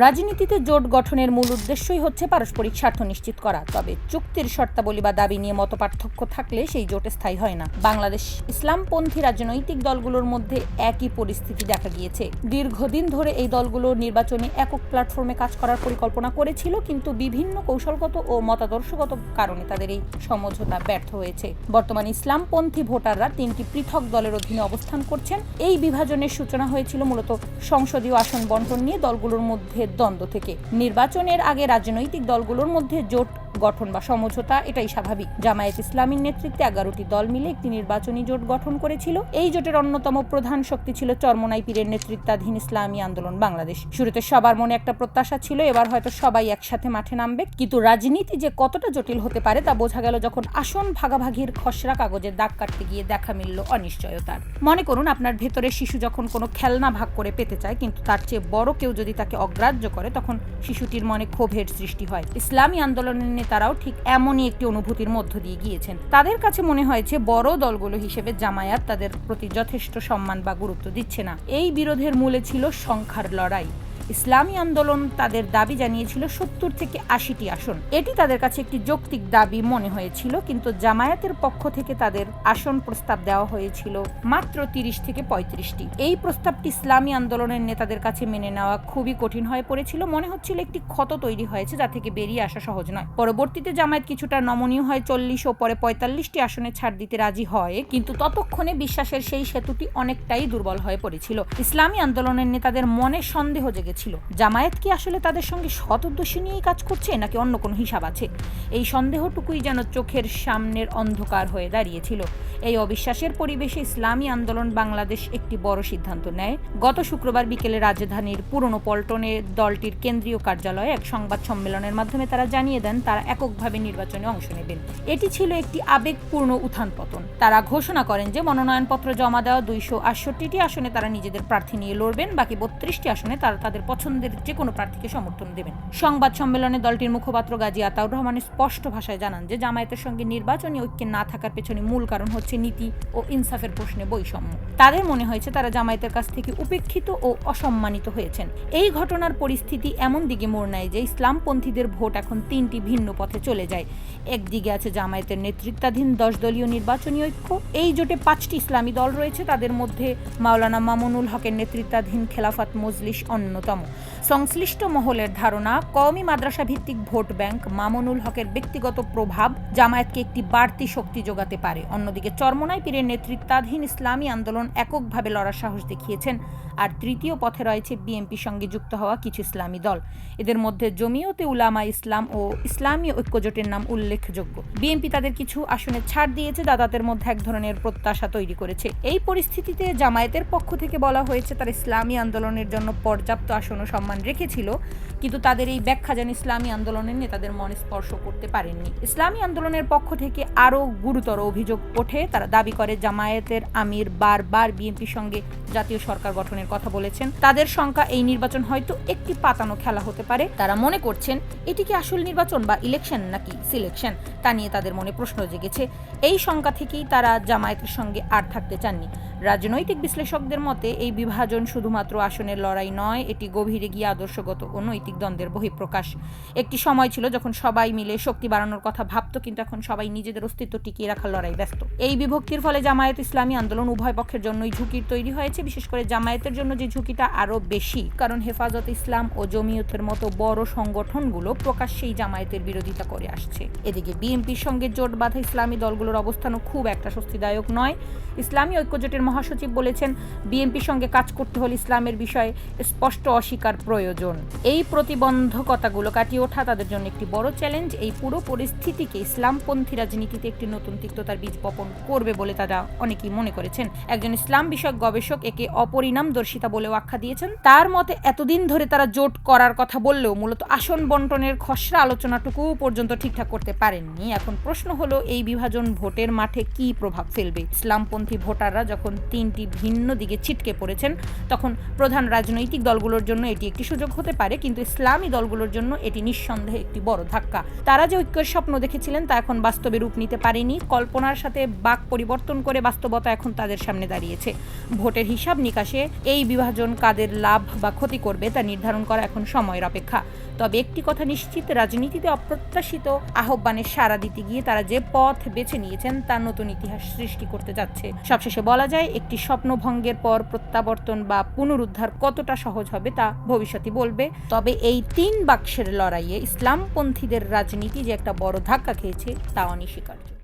রাজনীতিতে জোট গঠনের মূল উদ্দেশ্যই হচ্ছে পারস্পরিক স্বার্থ নিশ্চিত করা। তবে চুক্তির শর্তাবলী বা দাবি নিয়ে মতপার্থক্য থাকলে সেই জোট স্থায়ী হয় না। বাংলাদেশ ইসলামপন্থী রাজনৈতিক দলগুলোর মধ্যে একই পরিস্থিতি দেখা গিয়েছে। দীর্ঘদিন ধরে এই দলগুলো নির্বাচনে একক প্ল্যাটফর্মে কাজ করার পরিকল্পনা করেছিল, কিন্তু বিভিন্ন কৌশলগত ও মতাদর্শগত কারণে তাদের এই সমঝোতা ব্যর্থ হয়েছে। বর্তমানে ইসলামপন্থী ভোটাররা তিনটি পৃথক দলের অধীনে অবস্থান করছেন। এই বিভাজনের সূচনা হয়েছিল মূলত সংসদীয় আসন বণ্টন নিয়ে দলগুলোর মধ্যে দ্বন্দ্ব থেকে। নির্বাচনের আগে রাজনৈতিক দলগুলোর মধ্যে জোট গঠন বা সমঝোতা এটাই স্বাভাবিক। জামায়াত ইসলামীর নেতৃত্বে 11টি দল মিলে একটি নির্বাচনী জোট গঠন করেছিল। এই জোটের অন্যতম প্রধান শক্তি ছিল চরমোনাই পীরের নেতৃত্বাধীন ইসলামী আন্দোলন বাংলাদেশ। শুরুতে সবার মনে একটা প্রত্যাশা ছিল এবার হয়তো সবাই একসাথে মাঠে নামবে, কিন্তু রাজনীতি যে কতটা জটিল হতে পারে তা বোঝা গেল যখন আসন ভাগাভাগির খসড়া কাগজে দাগ কাটতে গিয়ে দেখা মিলল অনিশ্চয়তার। মনে করুন, আপনার ভেতরের শিশু যখন কোনো খেলনা ভাগ করে পেতে চায়, কিন্তু তার চেয়ে বড় কেউ যদি তাকে অগ্রাহ্য করে, তখন শিশুটির মনে ক্ষোভের সৃষ্টি হয়। ইসলামী আন্দোলনের নেতারাও ঠিক এমনই একটি অনুভূতির মধ্য দিয়ে গিয়েছেন। তাদের কাছে মনে হয়েছে বড় দলগুলো হিসেবে জামায়াত তাদের প্রতি যথেষ্ট সম্মান বা গুরুত্ব দিচ্ছে না। এই বিরোধের মূলে ছিল সংখ্যার লড়াই। ইসলামী আন্দোলন তাদের দাবি জানিয়েছিল 70 থেকে 80টি আসন। এটি তাদের কাছে একটি যৌক্তিক দাবি মনে হয়েছিল, কিন্তু জামায়াতের পক্ষ থেকে তাদের আসন প্রস্তাব দেওয়া হয়েছিল মাত্র 30 থেকে 35টি। এই প্রস্তাবটি ইসলামী আন্দোলনের নেতাদের কাছে মেনে নেওয়া খুবই কঠিন হয়ে পড়েছিল। মনে হচ্ছিল একটি ক্ষত তৈরি হয়েছে যা থেকে বেরিয়ে আসা সহজ নয়। পরবর্তীতে জামায়াত কিছুটা নমনীয় হয় 40 ও পরে 45টি আসনে ছাড় দিতে রাজি হয়, কিন্তু ততক্ষণে বিশ্বাসের সেই সেতুটি অনেকটাই দুর্বল হয়ে পড়েছিল। ইসলামী আন্দোলনের নেতাদের মনে সন্দেহ জেগেছিল, জামায়াত কি আসলে তাদের সঙ্গে সৎ উদ্দেশ্য নিয়েই কাজ করছে নাকি অন্য কোনো হিসাব আছে। এই সন্দেহটুকুই যেন চোখের সামনের অন্ধকার হয়ে দাঁড়িয়েছিল। এই অবিশ্বাসের পরিবেশে ইসলামী আন্দোলন বাংলাদেশ একটি বড় সিদ্ধান্ত নেয়। গত শুক্রবার বিকেলে রাজধানীর পুরনো পল্টনে দলটির কেন্দ্রীয় কার্যালয়ে এক সংবাদ সম্মেলনের মাধ্যমে তারা জানিয়ে দেন তারা এককভাবে নির্বাচনে অংশ নেবেন। এটি ছিল একটি আবেগপূর্ণ উত্থান পতন। তারা ঘোষণা করেন যে মনোনয়নপত্র জমা দেওয়া 268টি আসনে তারা নিজেদের প্রার্থী নিয়ে লড়বেন, বাকি 32টি আসনে তারা তাদের পছন্দের যে কোনো প্রার্থীকে সমর্থন দেবেন। সংবাদ সম্মেলনে দলটির মুখপাত্র গাজী আতাউর রহমান স্পষ্ট ভাষায় জানান যে জামায়াতের সঙ্গে নির্বাচনী ঐক্যে না থাকার পেছনে মূল কারণ হচ্ছে নীতি ও ইনসাফের প্রশ্নে বৈষম্য। তাদের মনে হয়েছে তারা জামায়াতের কাছ থেকে উপেক্ষিত ও অসম্মানিত হয়েছেন। এই ঘটনার পরিস্থিতি এমন দিকে মোড় নেয় যে ইসলামপন্থীদের ভোট এখন তিনটি ভিন্ন পথে চলে যায়। একদিকে আছে জামায়াতের নেতৃত্বাধীন 10 দলীয় নির্বাচনী ঐক্য। এই জোটে 5টি ইসলামী দল রয়েছে, তাদের মধ্যে মাওলানা মামুনুল হকের নেতৃত্বাধীন খেলাফত মজলিস অন্যতম। সংশ্লিষ্ট মহলের ধারণা, কওমি মাদ্রাসা ভিত্তিক ভোট ব্যাংক মামুনুল হকের ব্যক্তিগত প্রভাব জামায়াতকে একটি বাড়তি শক্তি যোগাতে পারে। অন্যদিকে চরমোনাই পীরের নেতৃত্বাধীন ইসলামী আন্দোলন এককভাবে লড়ার সাহস দেখিয়েছেন। আর তৃতীয় পথে রয়েছে বিএনপির সঙ্গে যুক্ত হওয়া কিছু ইসলামী দল। এদের মধ্যে জমিয়তে উলামা ইসলাম ও ইসলামী ঐক্যজোটের নাম উল্লেখযোগ্য। বিএনপি তাদের কিছু আসনে ছাড় দিয়েছে, দাদাদের মধ্যে এক ধরনের প্রত্যাশা তৈরি করেছে। এই পরিস্থিতিতে জামায়াতের পক্ষ থেকে বলা হয়েছে তারা ইসলামী আন্দোলনের জন্য পর্যাপ্ত আসন ও সম্মান রেখেছিল, কিন্তু তাদের এই ব্যাখ্যা যেন ইসলামী আন্দোলনের নেতাদের মনে স্পর্শ করতে পারেননি। ইসলামী আন্দোলনের পক্ষ থেকে আরও গুরুতর অভিযোগ ওঠে। তারা দাবি করে জামায়াতের আমির বারবার বিএনপির সঙ্গে জাতীয় সরকার গঠনের কথা বলেছেন। তাদের সংখ্যা এই নির্বাচন হয়তো একটি পাতানো খেলা হতে পারে। তারা মনে করছেন এটি কি আসল নির্বাচন বা ইলেকশন নাকি সিলেকশন, তা নিয়ে তাদের মনে প্রশ্ন জেগেছে। এই সংখ্যা থেকেই তারা জামায়াতের সঙ্গে আর থাকতে চাননি। রাজনৈতিক বিশ্লেষকদের মতে এই বিভাজন শুধুমাত্র আসনের লড়াই নয়, এটি গভীরে গিয়ে আদর্শগত ও নৈতিক দ্বন্দ্বের বহিঃপ্রকাশ। একটি সময় ছিল যখন সবাই মিলে শক্তি বাড়ানোর কথা ভাবত, কিন্তু এখন সবাই নিজেদের অস্তিত্ব টিকিয়ে রাখার লড়াই ব্যস্ত। এই বিভক্তির ফলে জামায়াত ইসলামী আন্দোলন উভয় পক্ষের জন্যই ঝুঁকির তৈরি হয়েছে। বিশেষ করে জামায়াতের জন্য যে ঝুঁকিটা আরও বেশি, কারণ হেফাজত ইসলাম ও জমিয়তের মতো বড় সংগঠনগুলো প্রকাশ্যেই জামায়াতের বিরোধিতা করে আসছে। এদিকে বিএনপির সঙ্গে জোট বাঁধা ইসলামী দলগুলোর অবস্থানও খুব একটা স্বস্তিদায়ক নয়। ইসলামী ঐক্যজোটের মহাসচিব বলেছেন বিএনপির সঙ্গে কাজ করতে হলে ইসলামের বিষয়ে স্পষ্ট অস্বীকার প্রয়োজন। এই প্রতিবন্ধকতাগুলো কাটিয়ে ওঠা তাদের জন্য একটি বড় চ্যালেঞ্জ। এই পুরো পরিস্থিতিকে ইসলামপন্থী রাজনীতিতে একটি নতুন তিক্ততার বীজ বপন করবে বলে তারা অনেকেই মনে করেছেন। একজন ইসলাম বিষয়ক গবেষক একে অপরিণামদর্শিতা বলেও আখ্যা দিয়েছেন। তার মতে এতদিন ধরে তারা জোট করার কথা বললেও মূলত আসন বণ্টনের খসড়া আলোচনাটুকু পর্যন্ত ঠিকঠাক করতে পারেননি। এখন প্রশ্ন হলো এই বিভাজন ভোটের মাঠে কি প্রভাব ফেলবে। ইসলামপন্থী ভোটাররা যখন তিনটি ভিন্ন দিকে ছিটকে পড়েছেন, তখন প্রধান রাজনৈতিক দলগুলোর জন্য এটি একটি সুযোগ হতে পারে, কিন্তু ইসলামী দলগুলোর জন্য এটি নিঃসন্দেহে একটি বড় ধাক্কা। তারা যে ঐক্যের স্বপ্ন দেখেছিলেন তা এখন বাস্তবে রূপ নিতে পারেনি। কল্পনার সাথে বাক পরিবর্তন করে বাস্তবতা এখন তাদের সামনে দাঁড়িয়েছে। ভোটের হিসাব নিকাশে এই বিভাজন কাদের লাভ বা ক্ষতি করবে তা নির্ধারণ করা এখন সময়ের অপেক্ষা। তবে একটি কথা নিশ্চিত, রাজনীতিতে অপ্রত্যাশিত আহ্বানের সাড়া দিতে গিয়ে তারা যে পথ বেছে নিয়েছেন তা নতুন ইতিহাস সৃষ্টি করতে যাচ্ছে। সবশেষে বলা যায়, একটি স্বপ্নভঙ্গের পর প্রত্যাবর্তন বা পুনরুদ্ধার কতটা সহজ হবে তা ভবিষ্যৎই বলবে। তবে এই 3 বাক্সের লড়াইয়ে ইসলামপন্থীদের রাজনীতি যে একটা বড় ধাক্কা খেয়েছে তা অনস্বীকার্য।